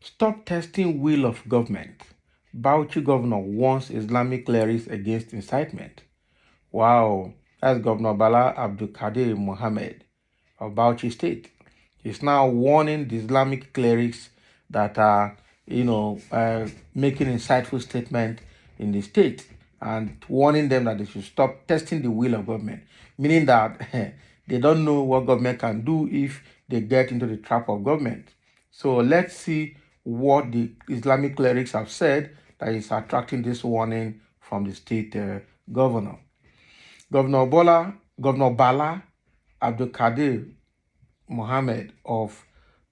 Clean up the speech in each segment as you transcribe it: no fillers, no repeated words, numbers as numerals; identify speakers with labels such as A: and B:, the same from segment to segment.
A: Stop testing will of government. Bauchi governor warns Islamic clerics against incitement. Wow, that's Governor Bala Abdul Kadir Mohammed of Bauchi State. He's now warning the Islamic clerics that are, making insightful statements in the state and warning them that they should stop testing the will of government, meaning that they don't know what government can do if they get into the trap of government. So let's see what the Islamic clerics have said that is attracting this warning from the state governor. Governor Bala Abdul Kadir Mohammed of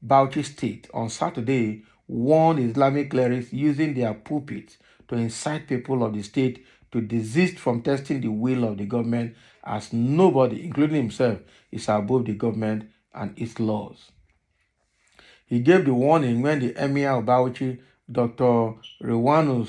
A: Bauchi State on Saturday warned Islamic clerics using their pulpits to incite people of the state to desist from testing the will of the government, as nobody, including himself, is above the government and its laws. He gave the warning when the Emir of Bauchi, Dr. Rewanu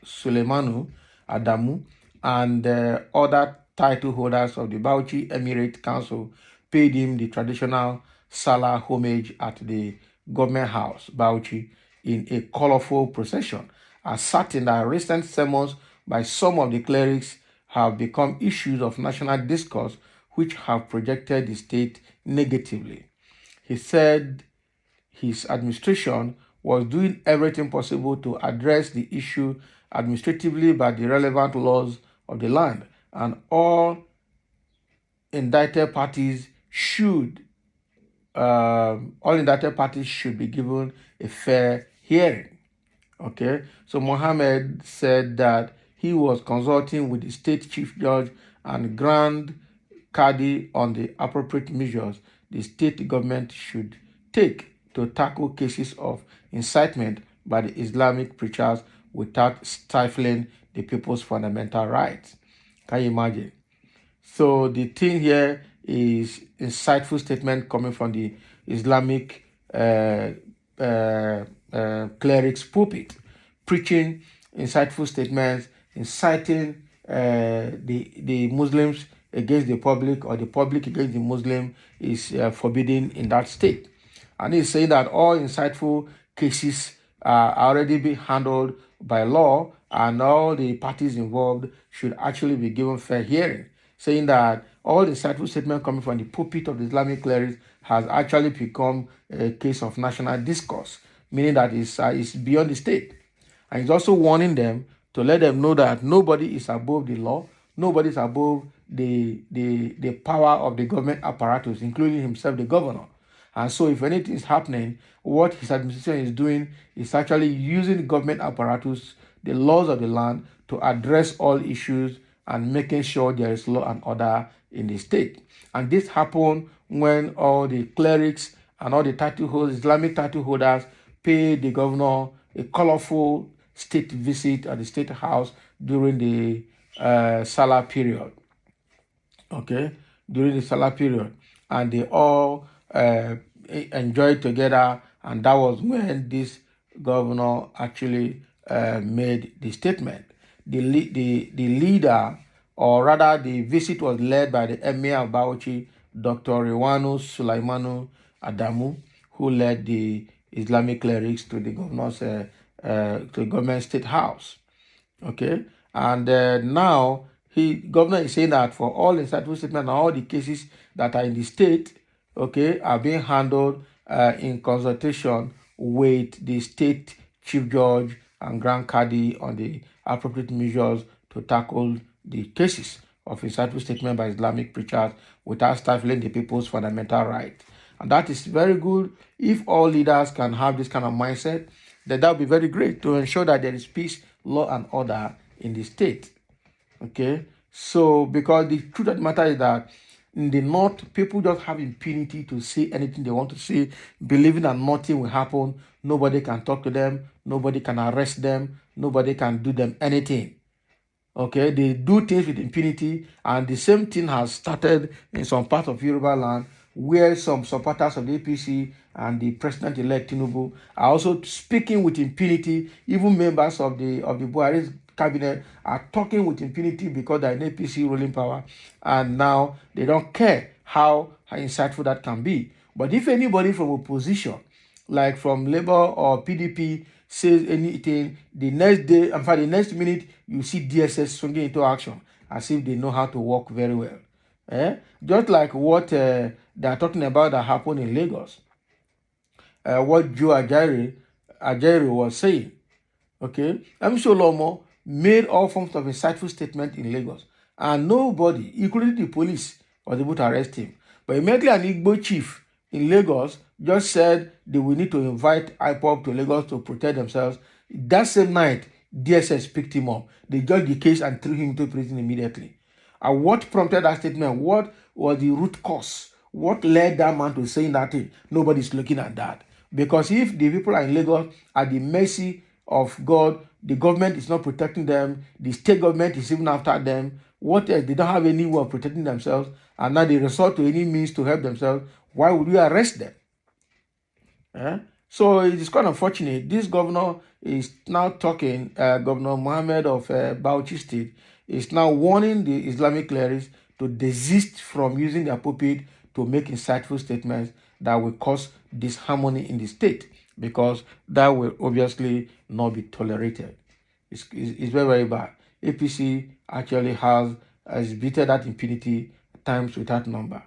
A: Suleimanu Adamu, and other title holders of the Bauchi Emirate Council paid him the traditional Salah homage at the government house, Bauchi, in a colorful procession, asserting that recent sermons by some of the clerics have become issues of national discourse which have projected the state negatively. He said his administration was doing everything possible to address the issue administratively by the relevant laws of the land, and all indicted parties should be given a fair hearing. Okay, so Mohammed said that he was consulting with the state chief judge and grand Qadi on the appropriate measures the state government should take to tackle cases of incitement by the Islamic preachers without stifling the people's fundamental rights. Can you imagine? So the thing here is insightful statement coming from the Islamic clerics pulpit, preaching insightful statements, inciting the Muslims against the public, or the public against the Muslim, is forbidden in that state. And he's saying that all insightful cases are already being handled by law, and all the parties involved should actually be given fair hearing, saying that all the insightful statements coming from the pulpit of the Islamic clerics has actually become a case of national discourse, meaning that it's beyond the state. And he's also warning them to let them know that nobody is above the law, nobody is above the power of the government apparatus, including himself, the governor. And so if anything is happening, what his administration is doing is actually using the government apparatus, the laws of the land, to address all issues and making sure there is law and order in the state. And this happened when all the clerics and all the title holders, Islamic title holders, paid the governor a colorful state visit at the state house during the Salah period. Okay, during the Salah period. And they all enjoyed together, and that was when this governor actually made the statement. The leader, or rather the visit, was led by the Emir of Bauchi, Dr. Rewanu Sulaimanu Adamu, who led the Islamic clerics to the governor's to the government state house. Okay, and now governor is saying that for all insightful statements and all the cases that are in the state, okay, are being handled in consultation with the state chief judge and grand Qadi on the appropriate measures to tackle the cases of insightful statement by Islamic preachers without stifling the people's fundamental rights. And that is very good. If all leaders can have this kind of mindset, then that would be very great to ensure that there is peace, law, and order in the state. Okay, so because the truth of the matter is that in the north, people just have impunity to say anything they want to say, believing that nothing will happen. Nobody can talk to them. Nobody can arrest them. Nobody can do them anything. Okay, they do things with impunity, and the same thing has started in some part of Yoruba land, where some supporters of the APC and the president-elect Tinubu are also speaking with impunity. Even members of the Buhari's cabinet are talking with impunity because they're in APC ruling power, and now they don't care how insightful that can be. But if anybody from opposition, like from Labour or PDP, says anything, the next day, in fact, the next minute, you see DSS swinging into action as if they know how to work very well. Just like what they are talking about that happened in Lagos. What Joe Ajaero was saying. Okay, Lomo made all forms of insightful statement in Lagos, and nobody, including the police, was able to arrest him. But immediately an Igbo chief in Lagos just said they will need to invite IPOB to Lagos to protect themselves. That same night, DSS picked him up. They judged the case and threw him into prison immediately. And what prompted that statement? What was the root cause? What led that man to saying that thing? Nobody's looking at that. Because if the people are in Lagos at the mercy of God, the government is not protecting them, the state government is even after them, what else? They don't have any way of protecting themselves, and now they resort to any means to help themselves. Why would you arrest them? So it is quite unfortunate. This governor is now talking, Governor Mohammed of Bauchi State, is now warning the Islamic clerics to desist from using their pulpit to make insightful statements that will cause disharmony in the state, because that will obviously not be tolerated. It's very, very bad. APC actually has exhibited that impunity times without number.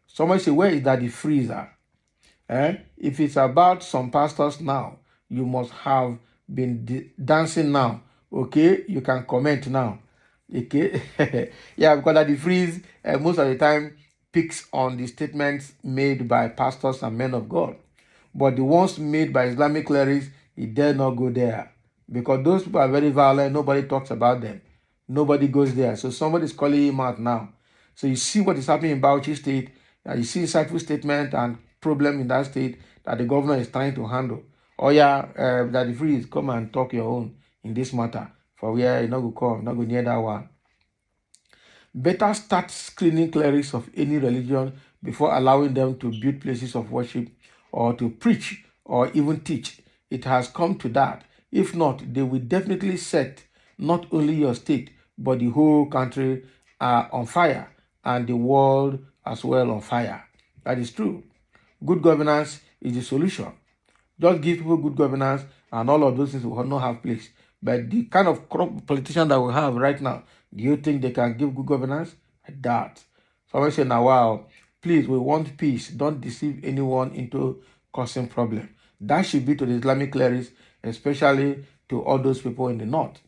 A: Somebody say, where is that the freezer? If it's about some pastors now, you must have been dancing now. Okay, you can comment now. Okay, yeah, because that the freeze most of the time picks on the statements made by pastors and men of God, but the ones made by Islamic clerics, it dare not go there, because those people are very violent. Nobody talks about them. Nobody goes there. So somebody's calling him out now. So you see what is happening in Bauchi State. You see insightful statement and problem in that state that the governor is trying to handle. Oh yeah, that the freeze, come and talk your own in this matter. For where you're not going to come, not going near that one. Better start screening clerics of any religion before allowing them to build places of worship or to preach or even teach. It has come to that. If not, they will definitely set not only your state, but the whole country on fire, and the world as well on fire. That is true. Good governance is the solution. Just give people good governance and all of those things will not have place. But the kind of corrupt politician that we have right now, do you think they can give good governance? I doubt. So I say now, wow, please, we want peace. Don't deceive anyone into causing problem. That should be to the Islamic clerics, especially to all those people in the north.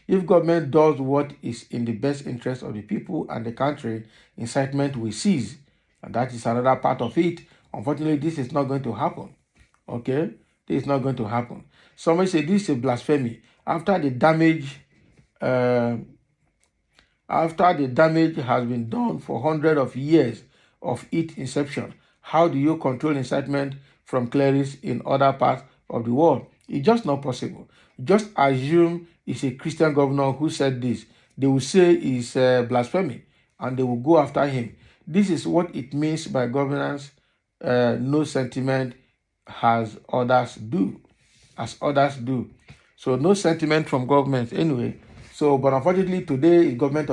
A: If government does what is in the best interest of the people and the country, incitement will cease. And that is another part of it. Unfortunately, this is not going to happen. Okay? This is not going to happen. Somebody say this is a blasphemy. After the damage has been done for hundreds of years of its inception, how do you control incitement from clerics in other parts of the world? It's just not possible. Just assume it's a Christian governor who said this. They will say it's blasphemy, and they will go after him. This is what it means by governance. No sentiment as others do. So no sentiment from government anyway. So, but unfortunately today is government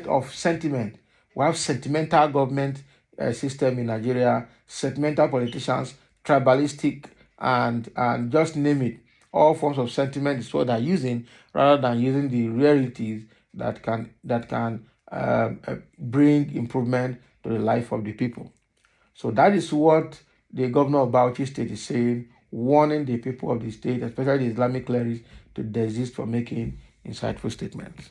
A: of sentiment. We have sentimental government system in Nigeria, sentimental politicians, tribalistic, and just name it. All forms of sentiment is what they're using, rather than using the realities that can bring improvement to the life of the people. So that is what the governor of Bauchi State is saying, warning the people of the state, especially the Islamic clerics, to desist from making insightful statements.